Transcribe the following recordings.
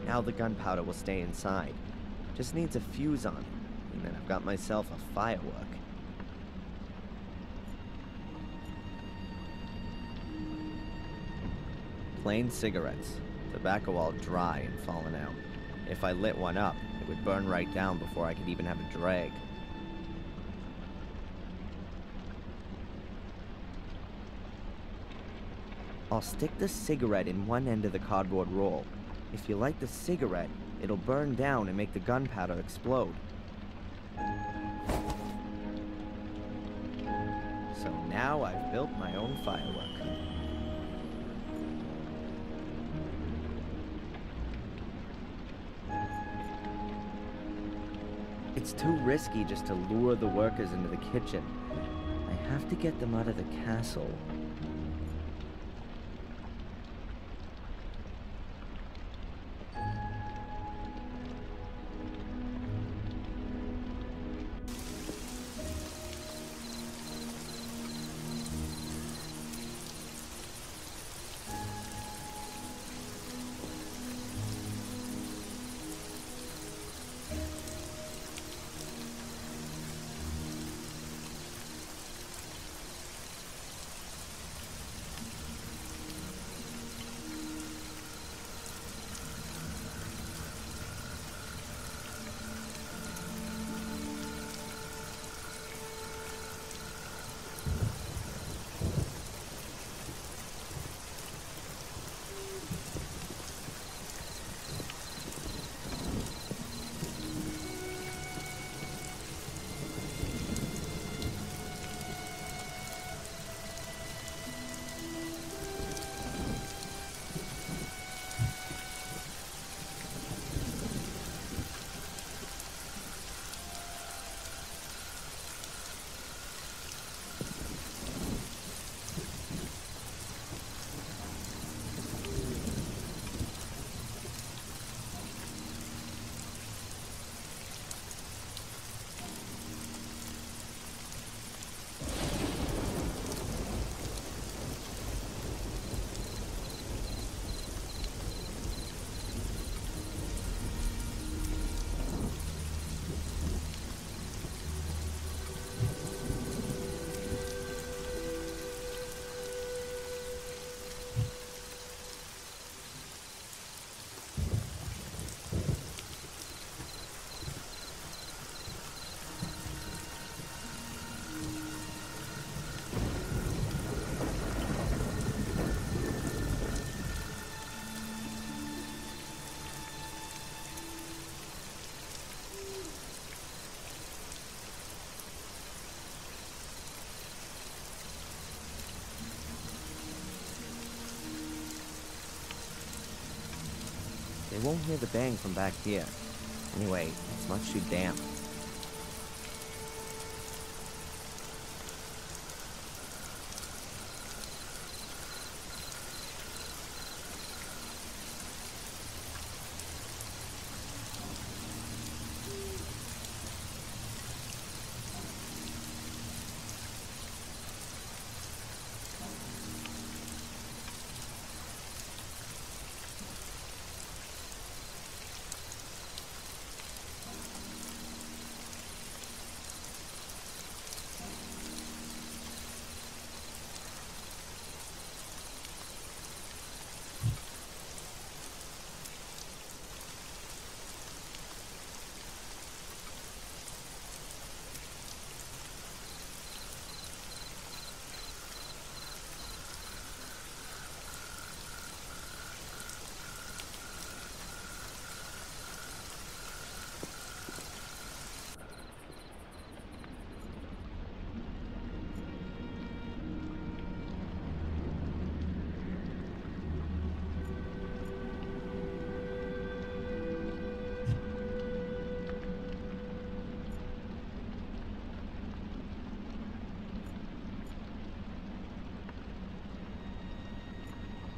Now the gunpowder will stay inside. Just needs a fuse on it, and then I've got myself a firework. Plain cigarettes. Tobacco all dry and fallen out. If I lit one up, it would burn right down before I could even have a drag. I'll stick the cigarette in one end of the cardboard roll. If you light the cigarette, it'll burn down and make the gunpowder explode. So now I've built my own firework. It's too risky just to lure the workers into the kitchen. I have to get them out of the castle. They won't hear the bang from back here. Anyway, it's much too damp.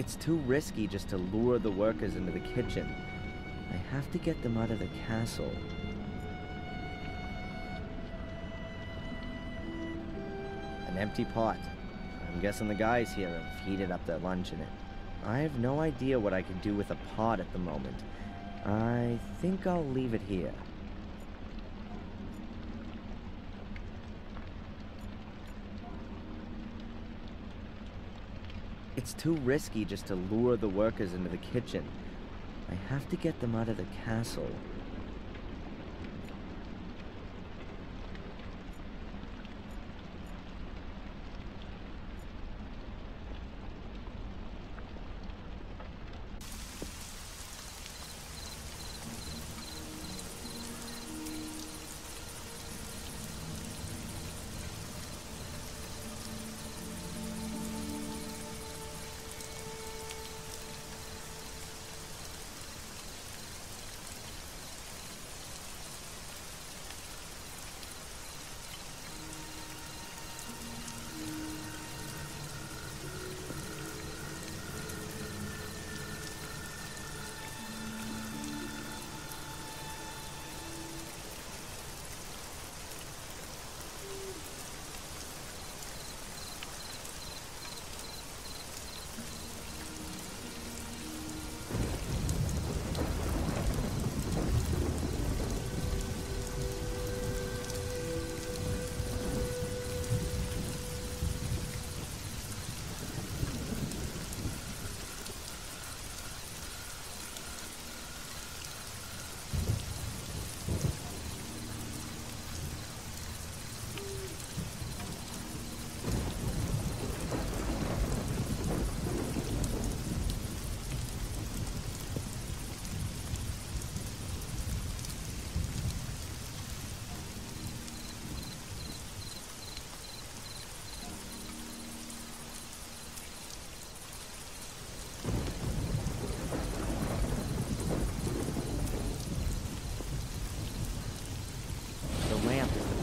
It's too risky just to lure the workers into the kitchen. I have to get them out of the castle. An empty pot. I'm guessing the guys here have heated up their lunch in it. I have no idea what I can do with a pot at the moment. I think I'll leave it here. It's too risky just to lure the workers into the kitchen. I have to get them out of the castle.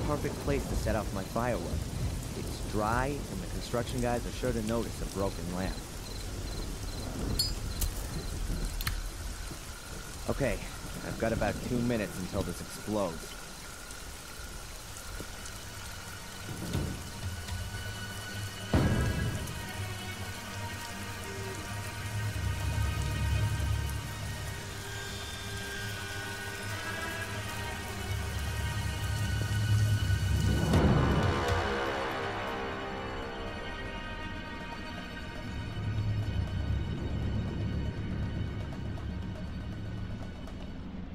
Perfect place to set off my fireworks. It's dry, and the construction guys are sure to notice a broken lamp. Okay, I've got about 2 minutes until this explodes.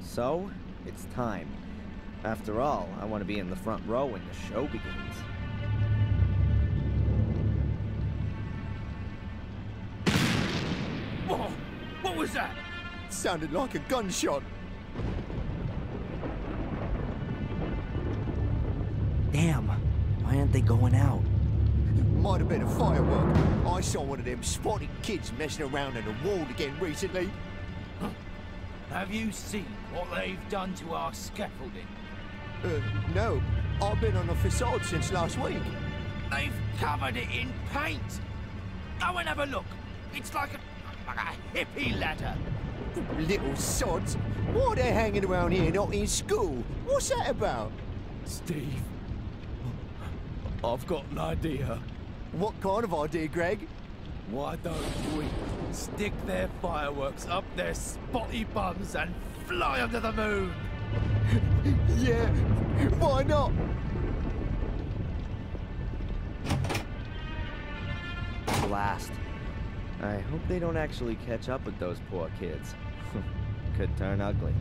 So, it's time. After all, I want to be in the front row when the show begins. Whoa! What was that? Sounded like a gunshot. Damn, why aren't they going out? Might have been a firework. I saw one of them spotted kids messing around in the wall again recently. Have you seen what they've done to our scaffolding? No. I've been on the facade since last week. They've covered it in paint. Go and have a look. It's like a hippie ladder. Little sods. Why are they hanging around here not in school? What's that about? Steve, I've got an idea. What kind of idea, Greg? Why don't we stick their fireworks up their spotty bums and fly under the moon? Yeah, why not? Blast. I hope they don't actually catch up with those poor kids. Could turn ugly.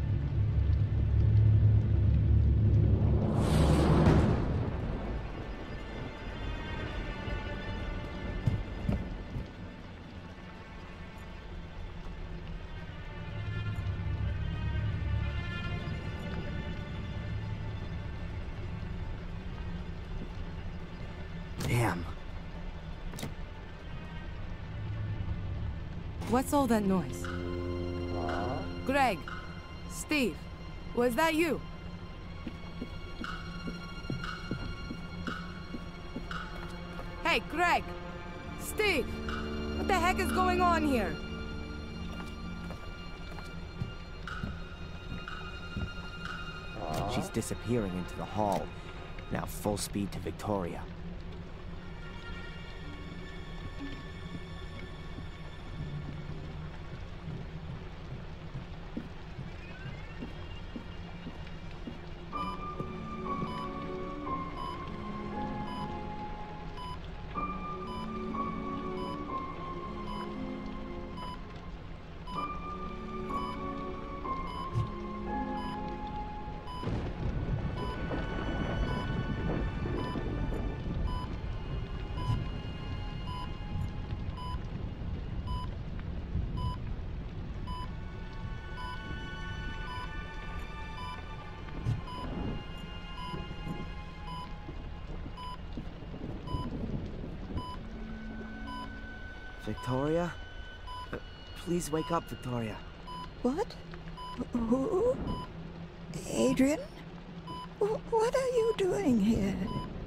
Damn. What's all that noise? Greg, Steve, was that you? Hey, Greg, Steve, what the heck is going on here? She's disappearing into the hall. Now full speed to Victoria. Victoria? Please wake up, Victoria. What? Who? Adrian? What are you doing here?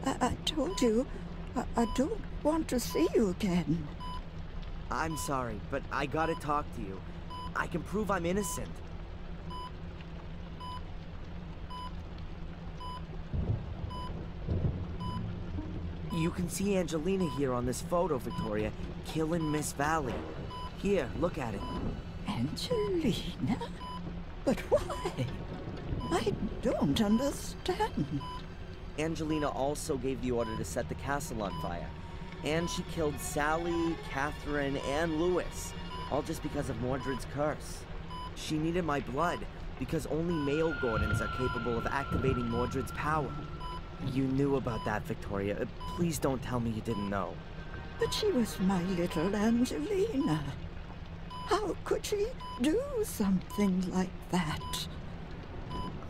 I told you, I don't want to see you again. I'm sorry, but I gotta talk to you. I can prove I'm innocent. You can see Angelina here on this photo, Victoria, killing Miss Valley. Here, look at it. Angelina? But why? I don't understand. Angelina also gave the order to set the castle on fire. And she killed Sally, Catherine, and Lewis, all just because of Mordred's curse. She needed my blood, because only male Gordons are capable of activating Mordred's power. You knew about that, Victoria. Please don't tell me you didn't know. But she was my little Angelina. How could she do something like that?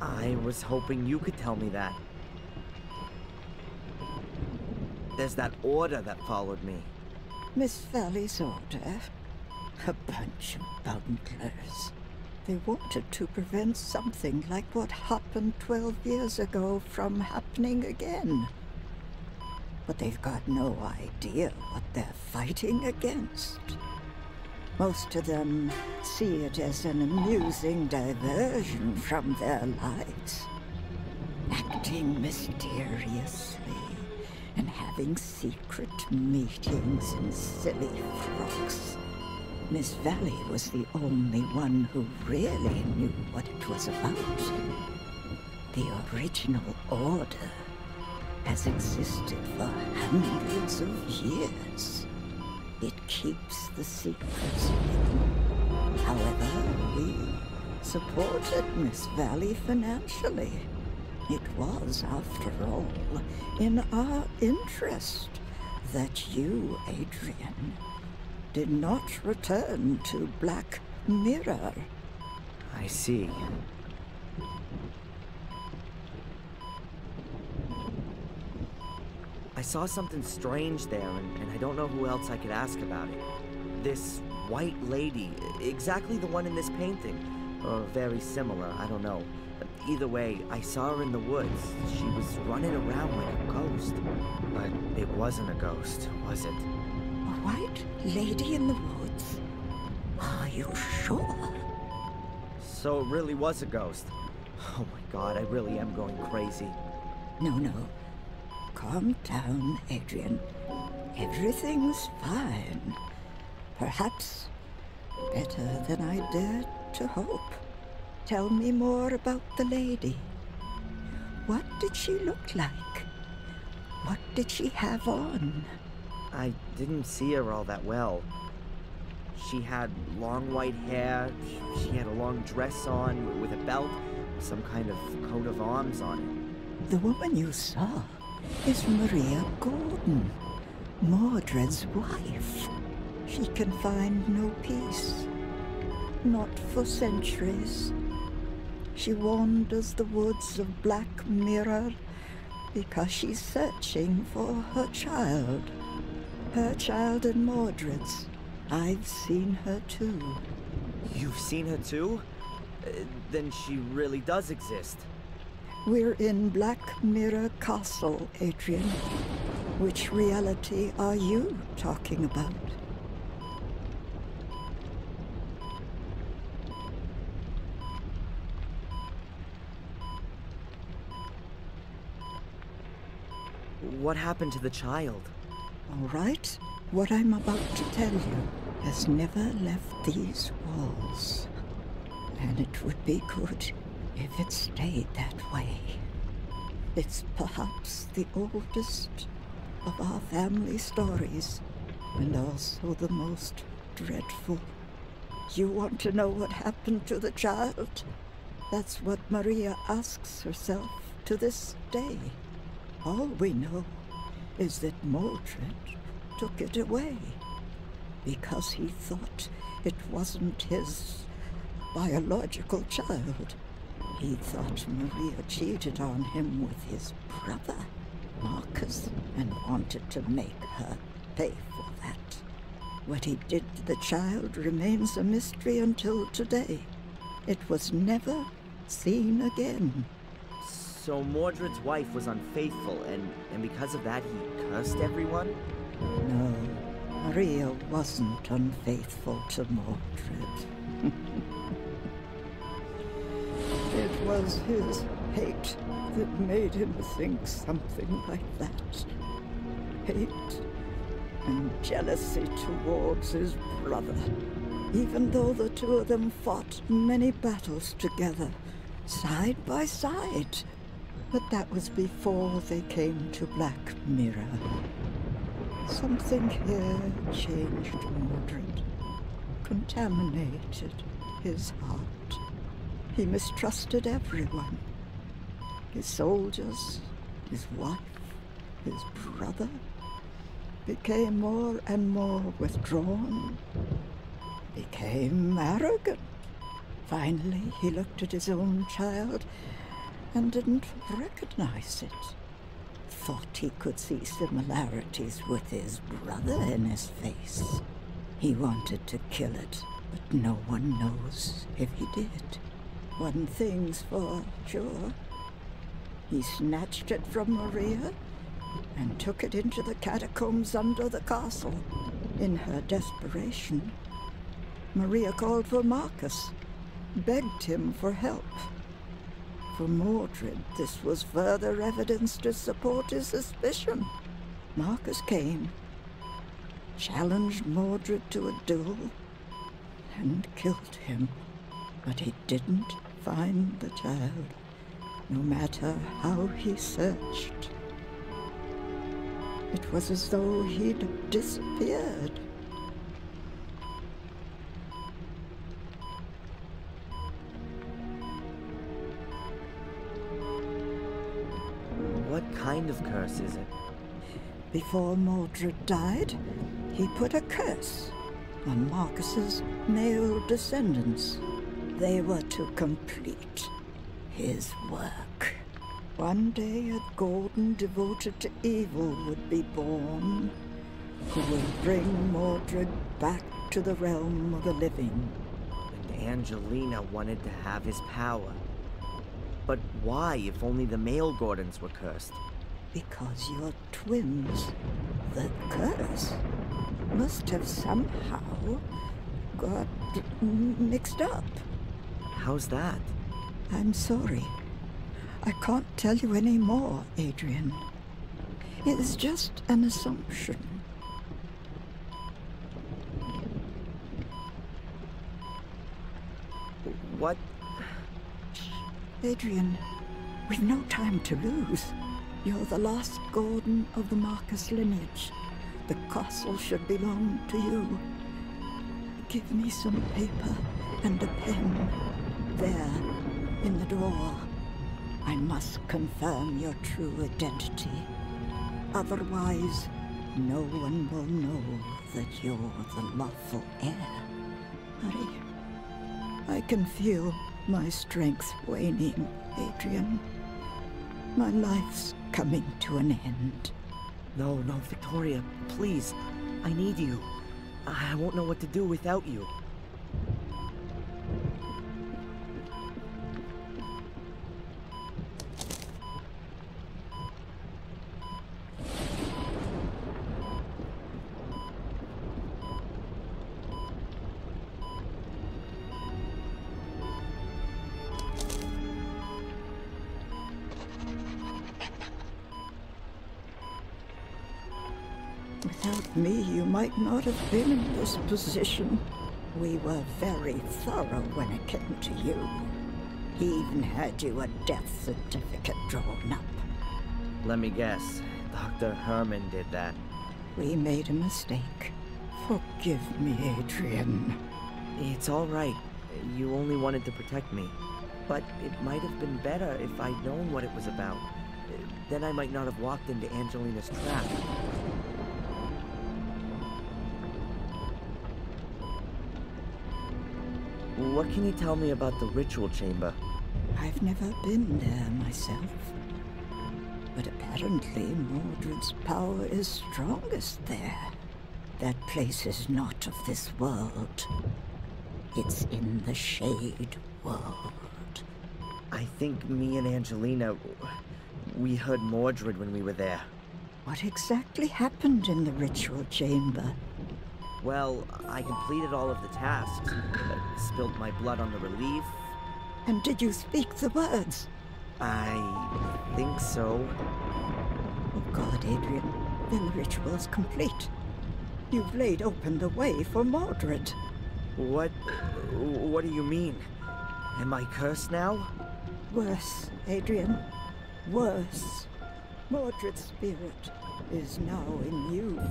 I was hoping you could tell me that. There's that order that followed me. Miss Valley's order? A bunch of bunglers. They wanted to prevent something like what happened 12 years ago from happening again. But they've got no idea what they're fighting against. Most of them see it as an amusing diversion from their lives. Acting mysteriously and having secret meetings in silly frocks. Miss Valley was the only one who really knew what it was about. The original order has existed for hundreds of years. It keeps the secrets hidden. However, we supported Miss Valley financially. It was, after all, in our interest that you, Adrian, did not return to Black Mirror. I see. I saw something strange there, and I don't know who else I could ask about it. This white lady, exactly the one in this painting, or very similar, I don't know. Either way, I saw her in the woods. She was running around like a ghost. But it wasn't a ghost, was it? A white lady in the woods? Are you sure? So it really was a ghost. Oh my God, I really am going crazy. No. Calm down, Adrian. Everything's fine. Perhaps better than I dared to hope. Tell me more about the lady. What did she look like? What did she have on? I didn't see her all that well. She had long white hair, she had a long dress on with a belt, some kind of coat of arms on it. The woman you saw is Maria Gordon, Mordred's wife. She can find no peace, not for centuries. She wanders the woods of Black Mirror because she's searching for her child. Her child and Mordred's. I've seen her too. You've seen her too? Then she really does exist. We're in Black Mirror Castle, Adrian. Which reality are you talking about? What happened to the child? All right, what I'm about to tell you has never left these walls. And it would be good if it stayed that way. It's perhaps the oldest of our family stories, and also the most dreadful. You want to know what happened to the child? That's what Maria asks herself to this day. All we know is that Mordred took it away because he thought it wasn't his biological child. He thought Maria cheated on him with his brother, Marcus, and wanted to make her pay for that. What he did to the child remains a mystery until today. It was never seen again. So Mordred's wife was unfaithful, and because of that he cursed everyone? No, Maria wasn't unfaithful to Mordred. It was his hate that made him think something like that. Hate and jealousy towards his brother. Even though the two of them fought many battles together, side by side. But that was before they came to Black Mirror. Something here changed Mordred, contaminated his heart. He mistrusted everyone. His soldiers, his wife, his brother, became more and more withdrawn, became arrogant. Finally, he looked at his own child and didn't recognize it. Thought he could see similarities with his brother in his face. He wanted to kill it, but no one knows if he did. One thing's for sure. He snatched it from Maria and took it into the catacombs under the castle. In her desperation, Maria called for Marcus, begged him for help. For Mordred, this was further evidence to support his suspicion. Marcus came, challenged Mordred to a duel, and killed him. But he didn't find the child, no matter how he searched. It was as though he'd disappeared. What kind of curse is it? Before Mordred died, he put a curse on Marcus's male descendants. They were to complete his work. One day a golden devoted to evil would be born, who would bring Mordred back to the realm of the living. And Angelina wanted to have his power. But why, if only the male Gordons were cursed? Because you're twins. The curse must have somehow got mixed up. How's that? I'm sorry. I can't tell you any more, Adrian. It's just an assumption. What? Adrian, we've no time to lose. You're the last Gordon of the Marcus lineage. The castle should belong to you. Give me some paper and a pen. There, in the drawer. I must confirm your true identity. Otherwise, no one will know that you're the lawful heir. Hurry. I can feel my strength waning, Adrian. My life's coming to an end. No, Victoria, please. I need you. I won't know what to do without you. Without me, you might not have been in this position. We were very thorough when it came to you. He even had you a death certificate drawn up. Let me guess. Dr. Herman did that. We made a mistake. Forgive me, Adrian. It's all right. You only wanted to protect me. But it might have been better if I'd known what it was about. Then I might not have walked into Angelina's trap. What can you tell me about the ritual chamber? I've never been there myself. But apparently Mordred's power is strongest there. That place is not of this world. It's in the Shade world. I think me and Angelina, we heard Mordred when we were there. What exactly happened in the ritual chamber? Well, I completed all of the tasks, spilled my blood on the relief. And did you speak the words? I think so. Oh God, Adrian, then the ritual's complete. You've laid open the way for Mordred. What do you mean? Am I cursed now? Worse, Adrian. Worse. Mordred's spirit is now in you.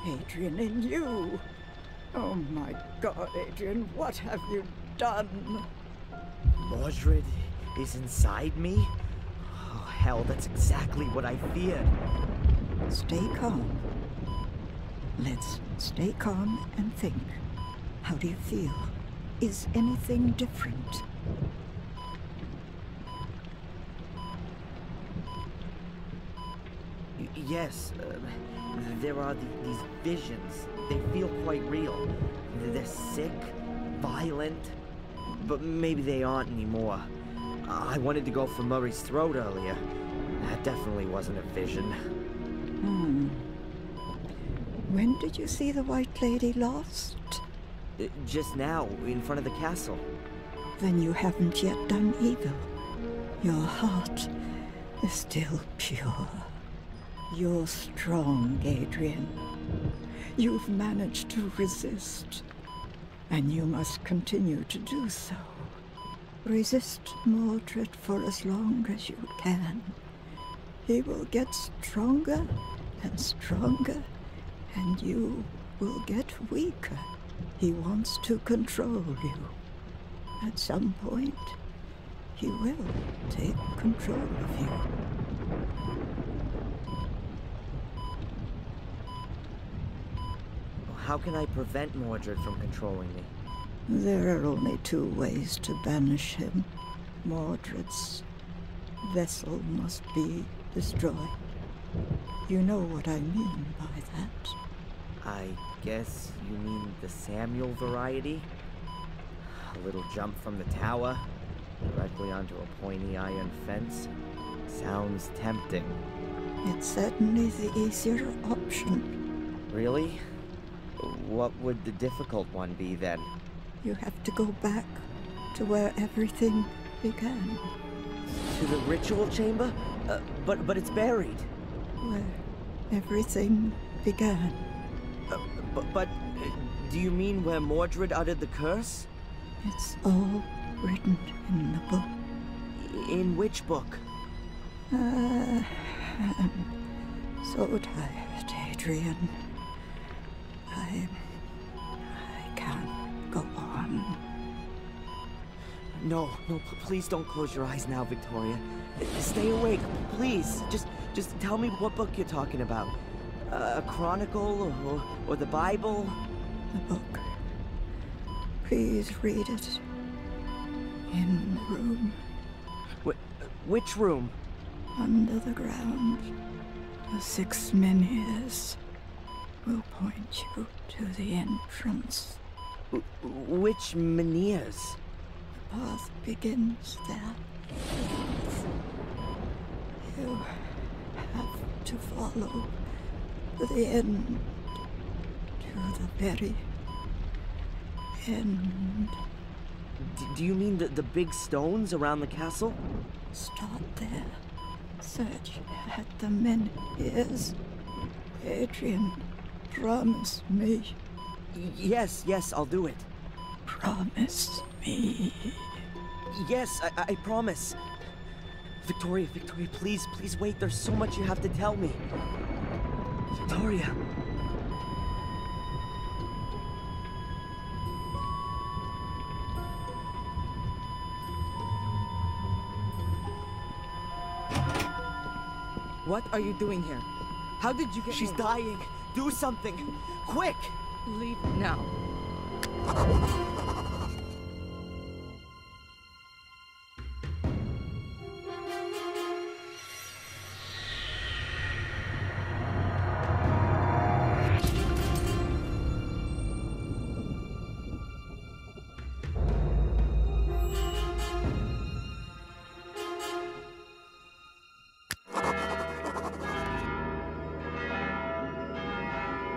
Adrian, in you. Oh my God, Adrian, what have you done? Mordred is inside me? Oh, hell, that's exactly what I feared. Stay calm. Let's stay calm and think. How do you feel? Is anything different? Yes, there are these visions. They feel quite real. They're sick, violent, but maybe they aren't anymore. I wanted to go for Murray's throat earlier. That definitely wasn't a vision. When did you see the White Lady last? Just now, in front of the castle. Then you haven't yet done evil. Your heart is still pure. You're strong, Adrian. You've managed to resist, and you must continue to do so. Resist Mordred for as long as you can. He will get stronger and stronger, and you will get weaker. He wants to control you. At some point, he will take control of you. How can I prevent Mordred from controlling me? There are only two ways to banish him. Mordred's vessel must be destroyed. You know what I mean by that. I guess you mean the Samuel variety? A little jump from the tower, directly onto a pointy iron fence. Sounds tempting. It's certainly the easier option. Really? What would the difficult one be then? You have to go back to where everything began. To the ritual chamber? But it's buried. Where everything began. But do you mean where Mordred uttered the curse? It's all written in the book. In which book? I'm so tired, Adrian. I can't go on. No, please don't close your eyes now, Victoria. Stay awake, please. Just tell me what book you're talking about. A chronicle or the Bible? The book. Please read it. In the room. Which room? Under the ground. The 6 menhirs will point you to the entrance. Which menhirs? The path begins there. You have to follow to the end. To the very end. Do you mean the big stones around the castle? Start there. Search at the menhirs. Adrian, promise me. Yes, I'll do it. Promise me. Yes, I promise. Victoria, please wait. There's so much you have to tell me. Victoria. What are you doing here? How did you get She's here? dying. Do something. Quick! Leave now.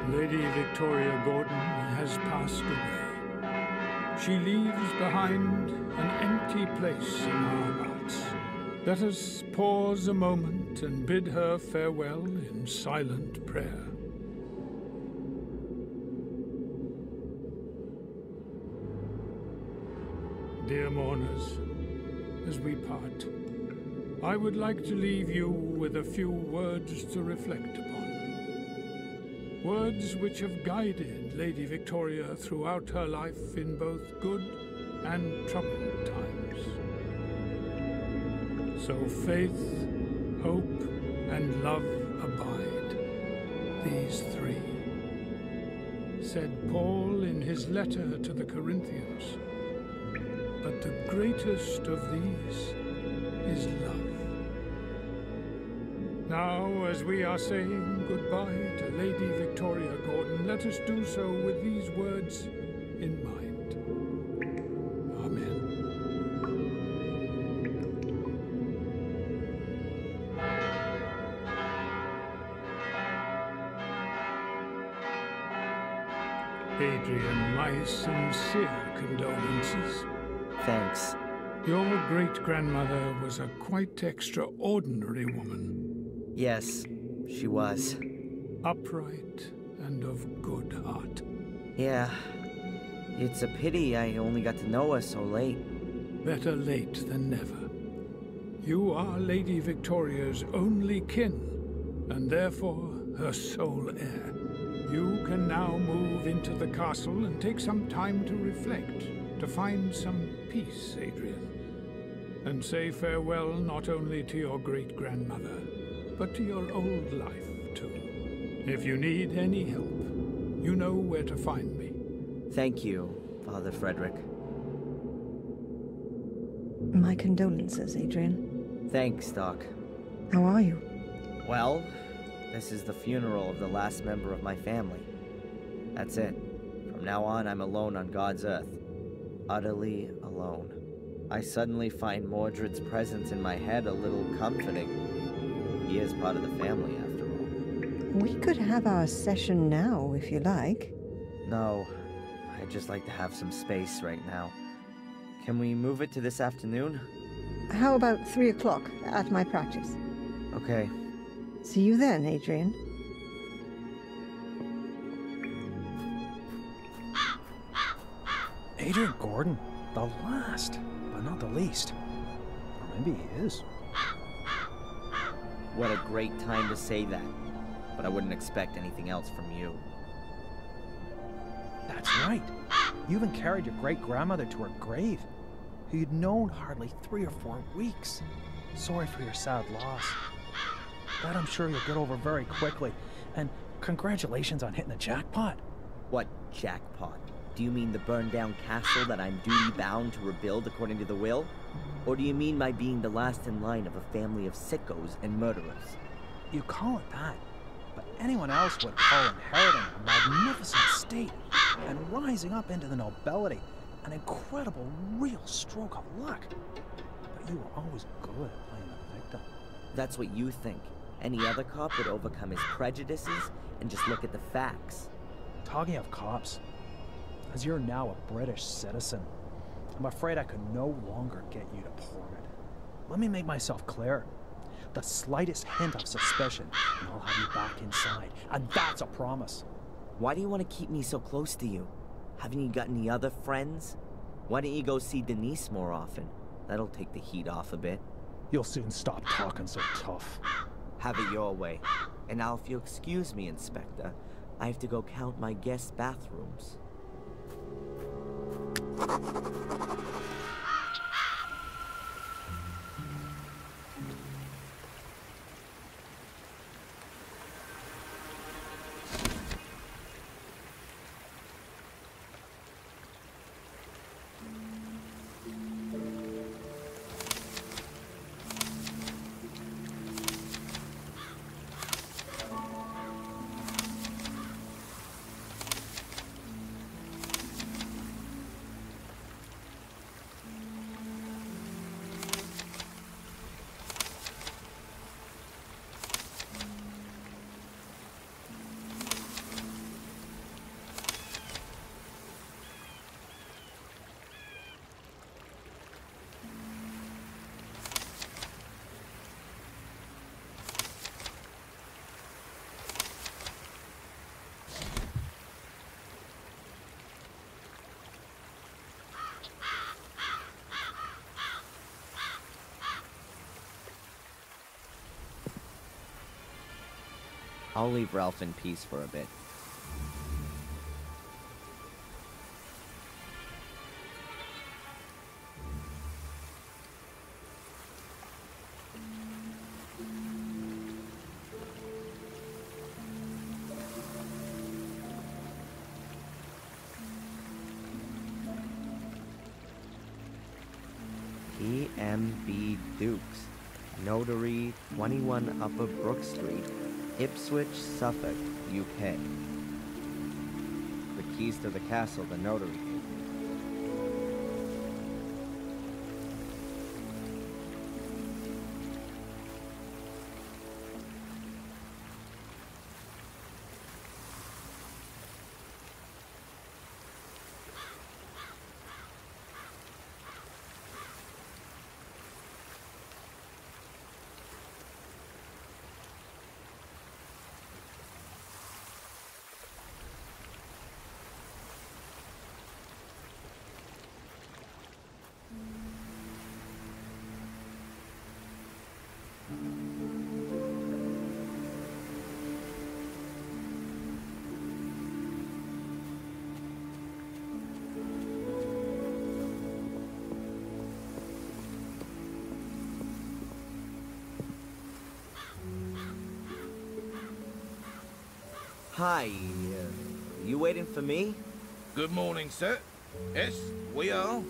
Lady Victoria Gordon has passed away. She leaves behind an empty place in our hearts. Let us pause a moment and bid her farewell in silent prayer. Dear mourners, as we part, I would like to leave you with a few words to reflect upon. Words which have guided Lady Victoria throughout her life in both good and troubled times. So faith, hope, and love abide, these three, said Paul in his letter to the Corinthians. But the greatest of these is love. Now, as we are saying goodbye to Lady Victoria Gordon, let us do so with these words in mind. Amen. Adrian, my sincere condolences. Thanks. Your great-grandmother was a quite extraordinary woman. Yes, she was. Upright and of good heart. Yeah. It's a pity I only got to know her so late. Better late than never. You are Lady Victoria's only kin, and therefore her sole heir. You can now move into the castle and take some time to reflect, to find some peace, Adrian, and say farewell not only to your great-grandmother, but to your old life, too. If you need any help, you know where to find me. Thank you, Father Frederick. My condolences, Adrian. Thanks, Doc. How are you? Well, this is the funeral of the last member of my family. That's it. From now on, I'm alone on God's earth. Utterly alone. I suddenly find Mordred's presence in my head a little comforting. He is part of the family, after all. We could have our session now, if you like. No, I'd just like to have some space right now. Can we move it to this afternoon? How about 3 o'clock at my practice? Okay. See you then, Adrian. Adrian Gordon, the last, but not the least. Or maybe he is. What a great time to say that. But I wouldn't expect anything else from you. That's right. You even carried your great-grandmother to her grave, who you'd known hardly 3 or 4 weeks. Sorry for your sad loss. That I'm sure you'll get over very quickly. And congratulations on hitting the jackpot. What jackpot? Do you mean the burned-down castle that I'm duty-bound to rebuild according to the will? Or do you mean my being the last in line of a family of sickos and murderers? You call it that, but anyone else would call inheriting a magnificent estate and rising up into the nobility an incredible, real stroke of luck. But you were always good at playing the victim. That's what you think. Any other cop would overcome his prejudices and just look at the facts. Talking of cops, as you're now a British citizen, I'm afraid I could no longer get you deported. Let me make myself clear. The slightest hint of suspicion, and I'll have you back inside. And that's a promise. Why do you want to keep me so close to you? Haven't you got any other friends? Why don't you go see Denise more often? That'll take the heat off a bit. You'll soon stop talking so tough. Have it your way. And now if you'll excuse me, Inspector, I have to go count my guest bathrooms. I'll leave Ralph in peace for a bit. E.M.B. Dukes, Notary, 21 Upper Brook Street, Ipswich, Suffolk, UK. The keys to the castle the notary gave me. Hi, you waiting for me? Good morning, sir. Yes, we are.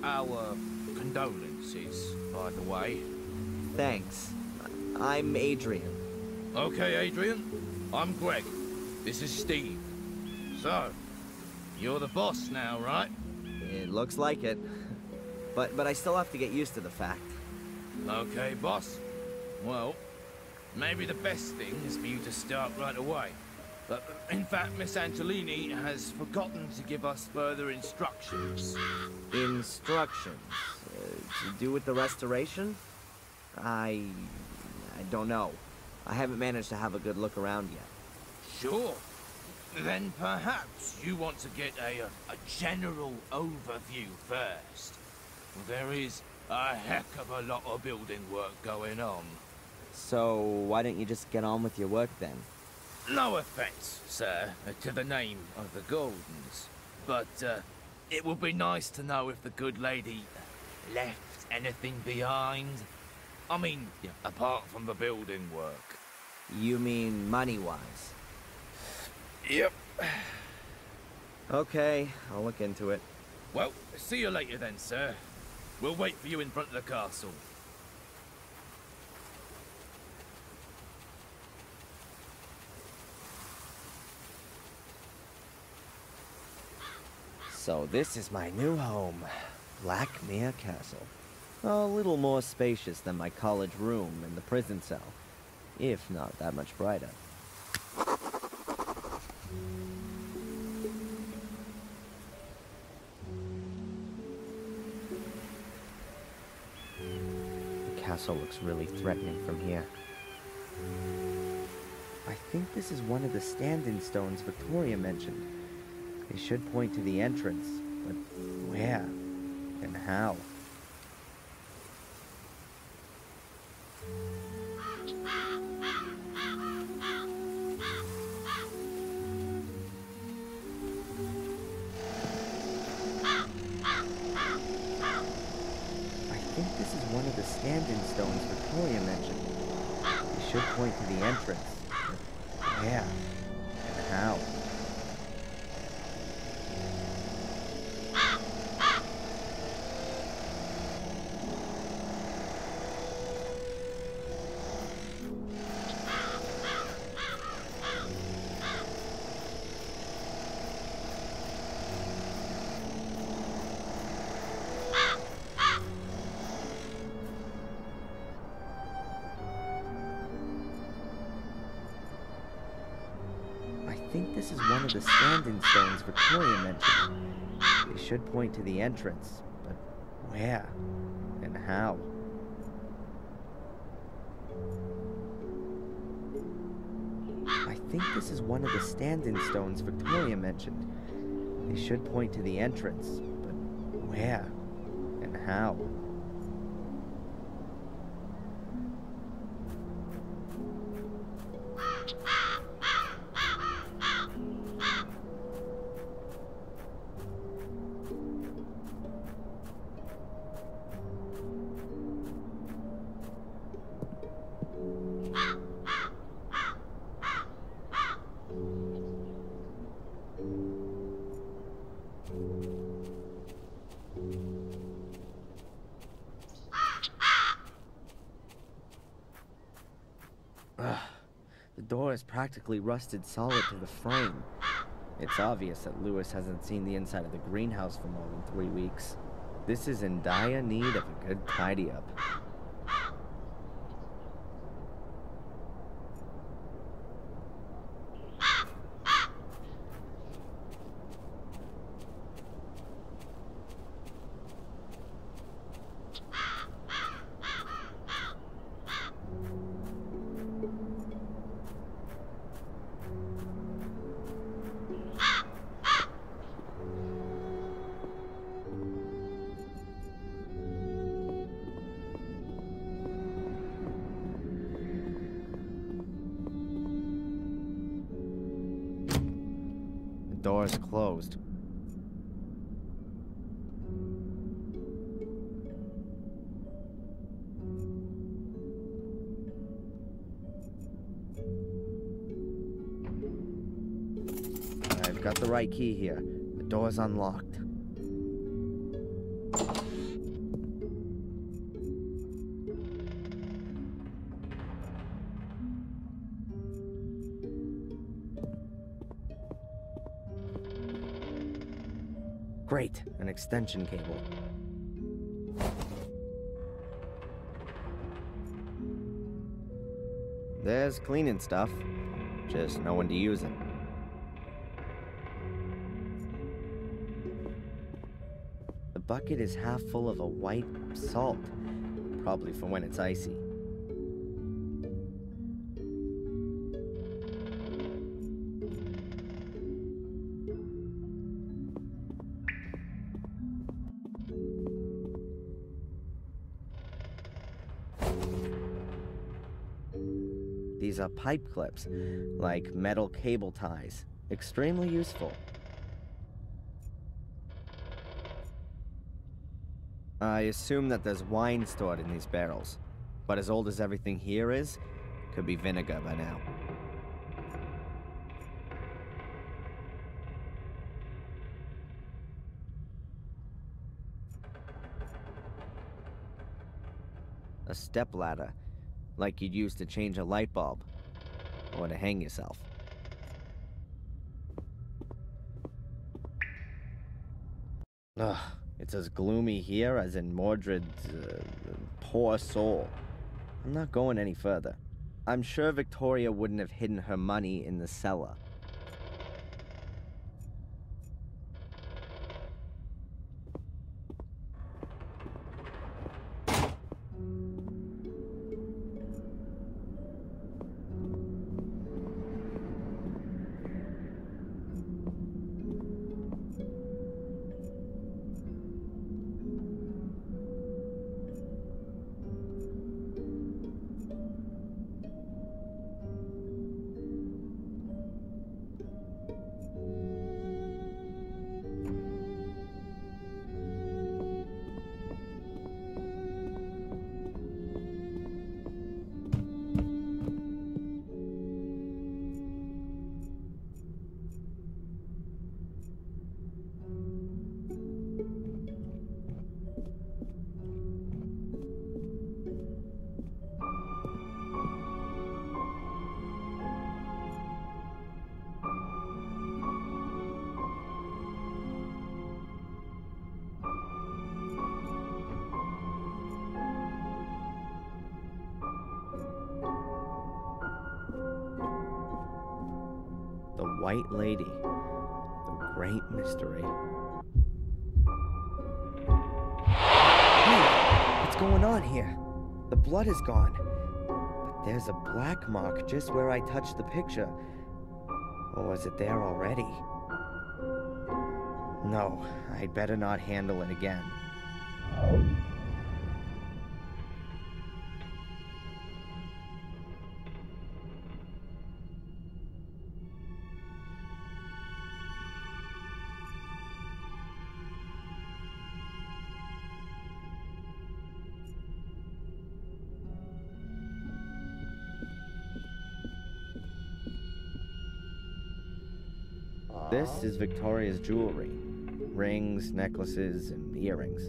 Our condolences, by the way. Thanks. I'm Adrian. Okay, Adrian. I'm Greg. This is Steve. So, you're the boss now, right? It looks like it. But I still have to get used to the fact. Okay, boss. Well, maybe the best thing is for you to start right away. In fact, Miss Antolini has forgotten to give us further instructions. Instructions? To do with the restoration? I don't know. I haven't managed to have a good look around yet. Sure. Then perhaps you want to get a general overview first. There is a heck of a lot of building work going on. So, why don't you just get on with your work then? No offense, sir, to the name of the Goldens, but it would be nice to know if the good lady left anything behind. I mean, apart from the building work. You mean money-wise? Yep. Okay, I'll look into it. Well, see you later then, sir. We'll wait for you in front of the castle. So this is my new home, Blackmere Castle. A little more spacious than my college room in the prison cell, if not that much brighter. The castle looks really threatening from here. I think this is one of the stand-in stones Victoria mentioned. They should point to the entrance, but where and how? I think this is one of the stand-in stones Victoria mentioned. They should point to the entrance, but where and how? I think this is one of the stand-in stones Victoria mentioned. They should point to the entrance, but where and how? I think this is one of the stand-in stones Victoria mentioned. They should point to the entrance, but where and how? Ugh. The door is practically rusted solid to the frame. It's obvious that Lewis hasn't seen the inside of the greenhouse for more than 3 weeks. This is in dire need of a good tidy-up. Door is closed. I've got the right key here. The door's unlocked. Great, an extension cable. There's cleaning stuff, just no one to use it. The bucket is half full of a white salt, probably for when it's icy. These are pipe clips, like metal cable ties. Extremely useful. I assume that there's wine stored in these barrels, but as old as everything here is, could be vinegar by now. A stepladder, like you'd use to change a light bulb, or to hang yourself. Ugh, it's as gloomy here as in Mordred's poor soul. I'm not going any further. I'm sure Victoria wouldn't have hidden her money in the cellar. The White Lady. The Great Mystery. Hey, what's going on here? The blood is gone. But there's a black mark just where I touched the picture. Or was it there already? No, I'd better not handle it again. This is Victoria's jewelry. Rings, necklaces, and earrings.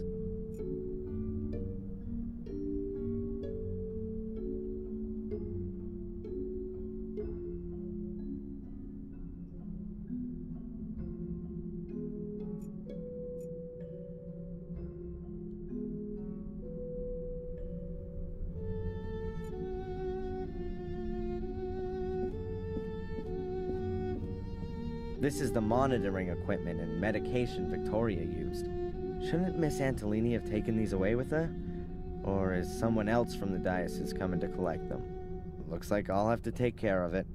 This is the monitoring equipment and medication Victoria used. Shouldn't Miss Antolini have taken these away with her? Or is someone else from the diocese coming to collect them? Looks like I'll have to take care of it.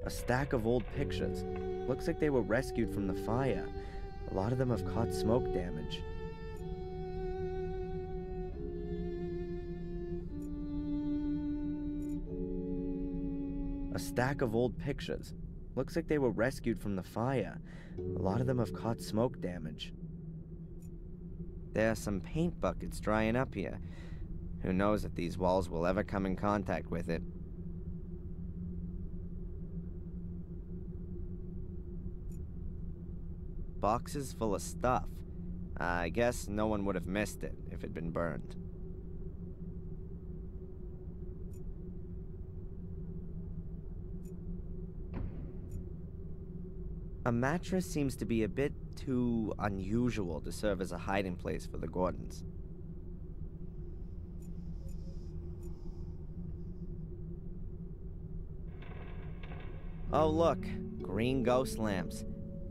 A stack of old pictures. Looks like they were rescued from the fire. A lot of them have caught smoke damage. A stack of old pictures. Looks like they were rescued from the fire. A lot of them have caught smoke damage. There are some paint buckets drying up here. Who knows if these walls will ever come in contact with it. Boxes full of stuff. I guess no one would have missed it if it'd been burned. A mattress seems to be a bit too unusual to serve as a hiding place for the Gordons. Oh look, green ghost lamps.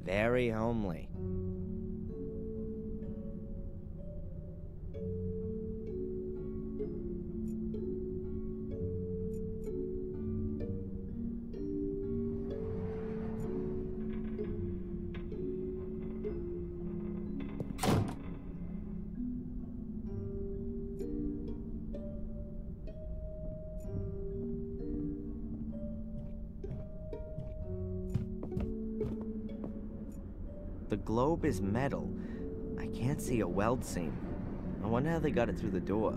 Very homely. The globe is metal. I can't see a weld seam. I wonder how they got it through the door.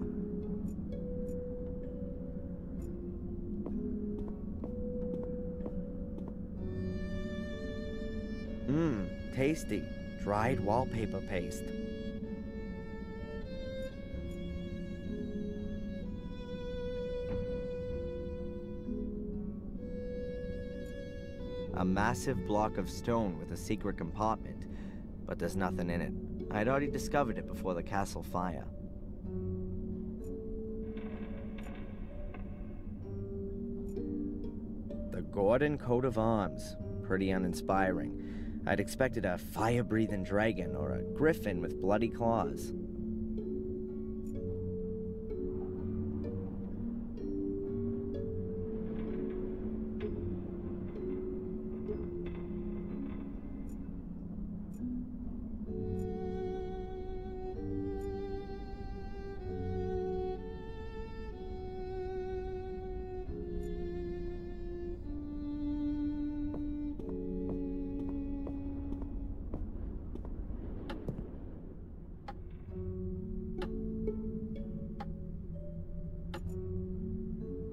Tasty. Dried wallpaper paste. A massive block of stone with a secret compartment, but there's nothing in it. I'd already discovered it before the castle fire. The Gordon coat of arms. Pretty uninspiring. I'd expected a fire-breathing dragon or a griffin with bloody claws.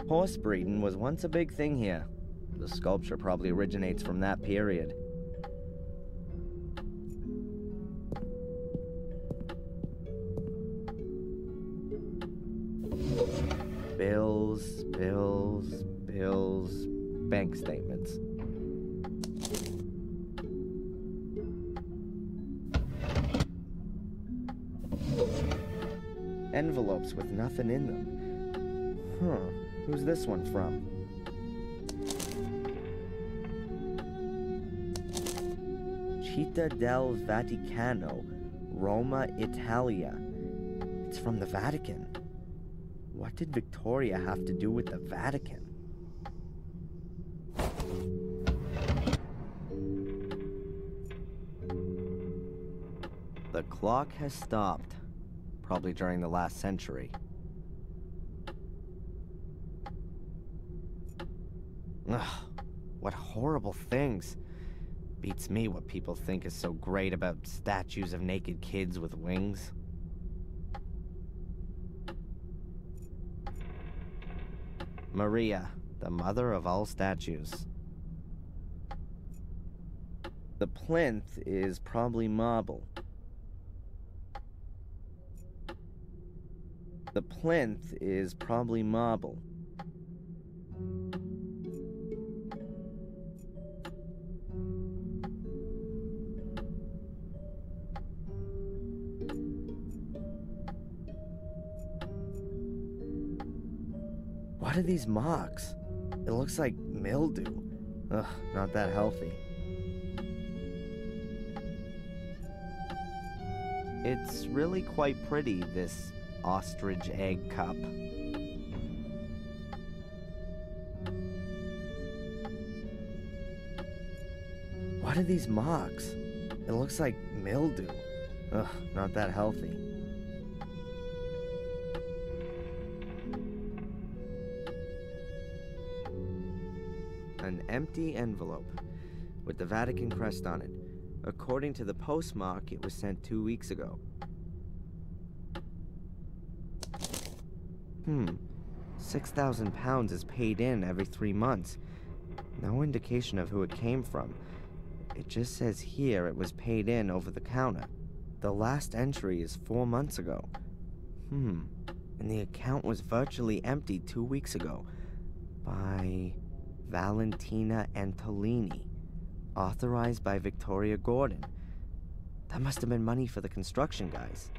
Horse breeding was once a big thing here. The sculpture probably originates from that period. Bills, bank statements. Envelopes with nothing in them. Who's this one from? Città del Vaticano, Roma, Italia. It's from the Vatican. What did Victoria have to do with the Vatican? The clock has stopped. Probably during the last century. Ugh, what horrible things. Beats me what people think is so great about statues of naked kids with wings. Maria, the mother of all statues. The plinth is probably marble. The plinth is probably marble. What are these marks? It looks like mildew. Ugh, not that healthy. It's really quite pretty, this ostrich egg cup. What are these marks? It looks like mildew. Ugh, not that healthy. An empty envelope with the Vatican crest on it. According to the postmark, it was sent 2 weeks ago. 6,000 pounds is paid in every 3 months. No indication of who it came from. It just says here it was paid in over the counter. The last entry is 4 months ago. And the account was virtually empty 2 weeks ago. By Valentina Antolini. Authorized by Victoria Gordon. That must have been money for the construction guys.